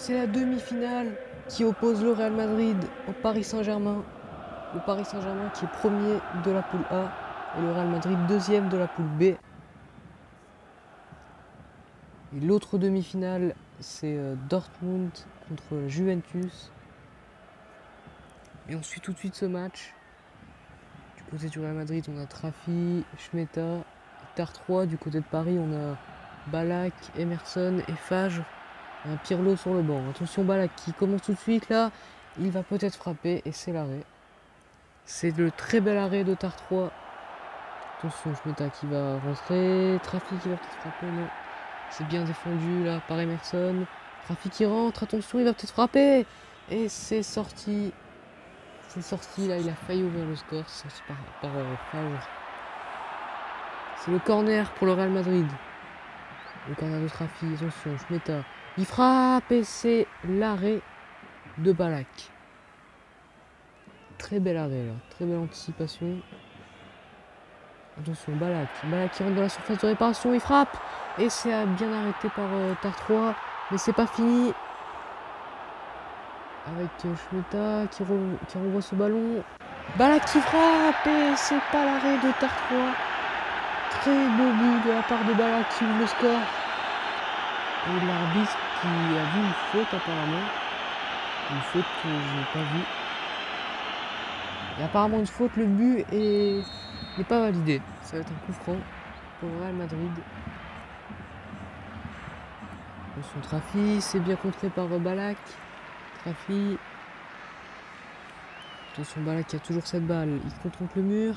C'est la demi-finale qui oppose le Real Madrid au Paris Saint-Germain. Le Paris Saint-Germain qui est premier de la poule A et le Real Madrid deuxième de la poule B. Et l'autre demi-finale, c'est Dortmund contre la Juventus. Et on suit tout de suite ce match. Du côté du Real Madrid, on a Trafi, Schmeta, Tar3. Du côté de Paris, on a Ballack, Emerson et Fage. Et un Pirlo sur le banc. Attention, Ballack qui commence tout de suite là. Il va peut-être frapper et c'est l'arrêt. C'est le très bel arrêt de Tar3. Attention, Schmeta qui va rentrer. Trafi qui va peut-être frapper, non. C'est bien défendu là par Emerson. Trafi qui rentre, attention, il va peut-être frapper. Et c'est sorti. C'est sorti là, il a failli ouvrir le score. C'est sorti par Fage. C'est le corner pour le Real Madrid. Le corner de Trafi, attention, Schmeta. Il frappe et c'est l'arrêt de Ballack. Très bel arrêt là, très belle anticipation. Attention, Ballack qui rentre dans la surface de réparation, il frappe. Et c'est bien arrêté par Tar3. Mais c'est pas fini. Avec Schmeta qui renvoie ce ballon. Ballack qui frappe et c'est pas l'arrêt de Tar3. Très beau but de la part de Ballack qui ouvre le score. Et l'arbitre qui a vu une faute apparemment. Une faute que je n'ai pas vue. Il y a apparemment une faute, le but n'est pas validé. Ça va être un coup franc pour le Real Madrid. Attention, Trafi, c'est bien contré par Ballack. Trafi. Attention, Ballack qui a toujours cette balle. Il contrôle le mur.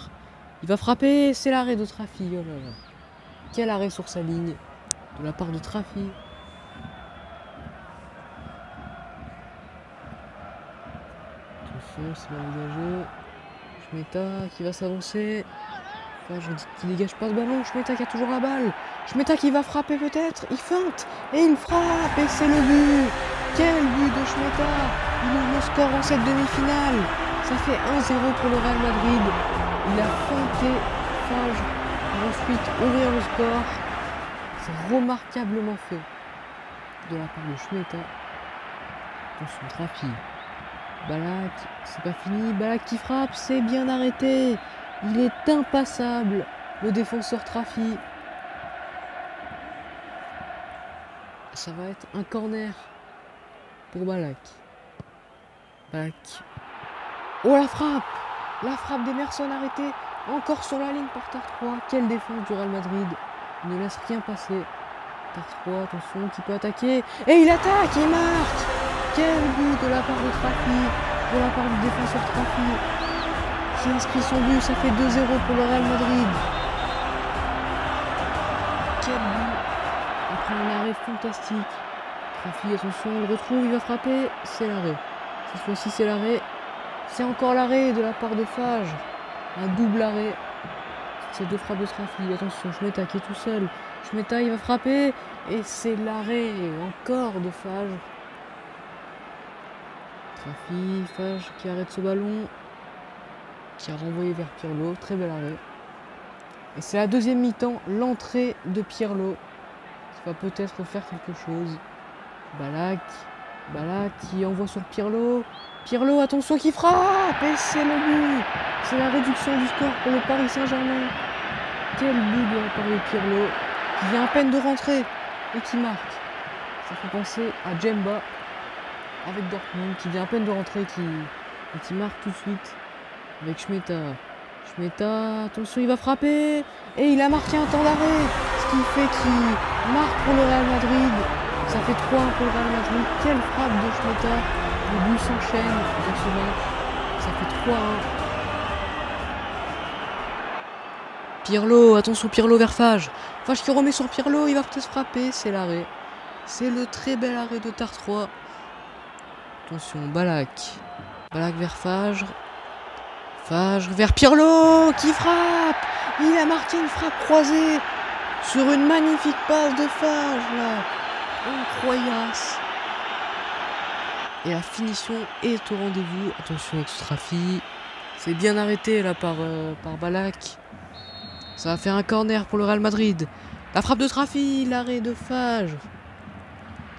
Il va frapper. C'est l'arrêt de Trafi. Oh là là. Quel arrêt sur sa ligne de la part de Trafi. Attention, c'est bien dégagé. Schmeta qui va s'avancer. Fage qui dégage pas ce ballon. Schmeta qui a toujours la balle. Schmeta qui va frapper peut-être. Il feinte. Et il frappe. Et c'est le but. Quel but de Schmeta. Il ouvre le score en cette demi-finale. Ça fait 1-0 pour le Real Madrid. Il a feinté Fage pour ensuite ouvrir le score. C'est remarquablement fait de la part de Schmeta. Attention, Trafi. Ballack, c'est pas fini. Ballack qui frappe, c'est bien arrêté. Il est impassable, le défenseur Trafi. Ça va être un corner pour Ballack. Ballack. Oh, la frappe! La frappe d'Emerson arrêtée. Encore sur la ligne par Tar3. Quelle défense du Real Madrid. Il ne laisse rien passer. Tar3, attention, qui peut attaquer. Et il attaque, il marque! Quel but de la part de Trafi. De la part du défenseur Trafi. Qui inscrit son but, ça fait 2-0 pour le Real Madrid. Quel but! Après un arrêt fantastique. Trafi, attention, on le retrouve, il va frapper. C'est l'arrêt. Cette fois-ci, c'est l'arrêt. C'est encore l'arrêt de la part de Fage. Un double arrêt. Ces deux frappes de Trafi. Attention, Schmeta qui est tout seul. Schmeta, il va frapper. Et c'est l'arrêt encore de Fage. Trafi, Fage qui arrête ce ballon. Qui a renvoyé vers Pirlo. Très bel arrêt. Et c'est la deuxième mi-temps. L'entrée de Pirlo. Qui va peut-être faire quelque chose. Ballack qui envoie sur Pirlo. Pirlo, attention, qui frappe. Et c'est le but. C'est la réduction du score pour le Paris Saint-Germain. Quel but de la part de Pirlo. Qui vient à peine de rentrer. Et qui marque. Ça fait penser à Djemba. Avec Dortmund. Qui vient à peine de rentrer. Et qui marque tout de suite. Avec Schmeta. Schmeta, attention, il va frapper. Et il a marqué un temps d'arrêt. Ce qui fait qu'il marque pour le Real Madrid. Ça fait 3-1 pour le Real Madrid. Quelle frappe de Schmeta. Les buts s'enchaînent dans ce match. Ça fait 3-1. Pirlo, attention, Pirlo vers Fage. Fage qui remet sur Pirlo, il va peut-être frapper. C'est l'arrêt. C'est le très bel arrêt de Tar3. Attention, Ballack. Ballack vers Fage. Fage vers Pirlo qui frappe. Il a marqué une frappe croisée sur une magnifique passe de Fage là. Incroyable. Et la finition est au rendez-vous. Attention avec ce Trafi. C'est bien arrêté là par Ballack. Ça va faire un corner pour le Real Madrid. La frappe de Trafi, l'arrêt de Fage.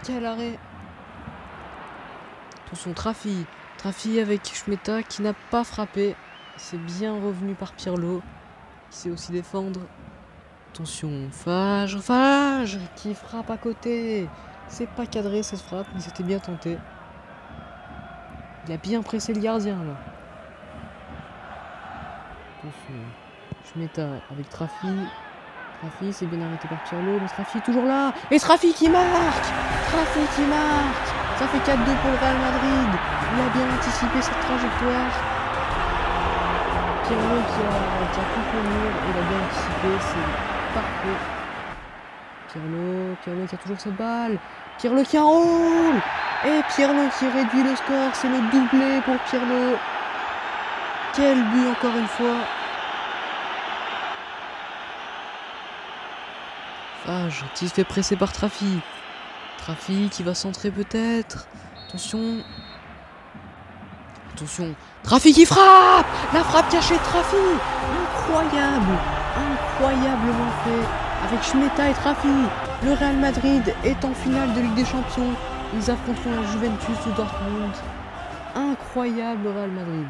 Quel arrêt. Attention, Trafi. Trafi avec Schmeta qui n'a pas frappé. C'est bien revenu par Pirlo. Qui sait aussi défendre. Attention, Fage qui frappe à côté. C'est pas cadré cette frappe, mais c'était bien tenté. Il a bien pressé le gardien là. Attention, Schmeta avec Trafi. Trafi, c'est bien arrêté par Pirlo, mais Trafi est toujours là. Et Trafi qui marque. Trafi qui marque. Ça fait 4-2 pour le Real Madrid. Il a bien anticipé cette trajectoire. Pirlo qui a coupé le mur, il a bien anticipé, c'est parfait. Pirlo qui a toujours cette balle. Pirlo qui enroule. Et Pirlo qui réduit le score, c'est le doublé pour Pirlo. Quel but encore une fois. Fage qui se fait presser par Trafi. Trafi qui va centrer peut-être. Attention. Attention. Trafi qui frappe. La frappe cachée de Trafi. Incroyable. Incroyablement fait. Avec Schmeta et Trafi. Le Real Madrid est en finale de Ligue des Champions. Ils affronteront la Juventus de Dortmund. Incroyable le Real Madrid.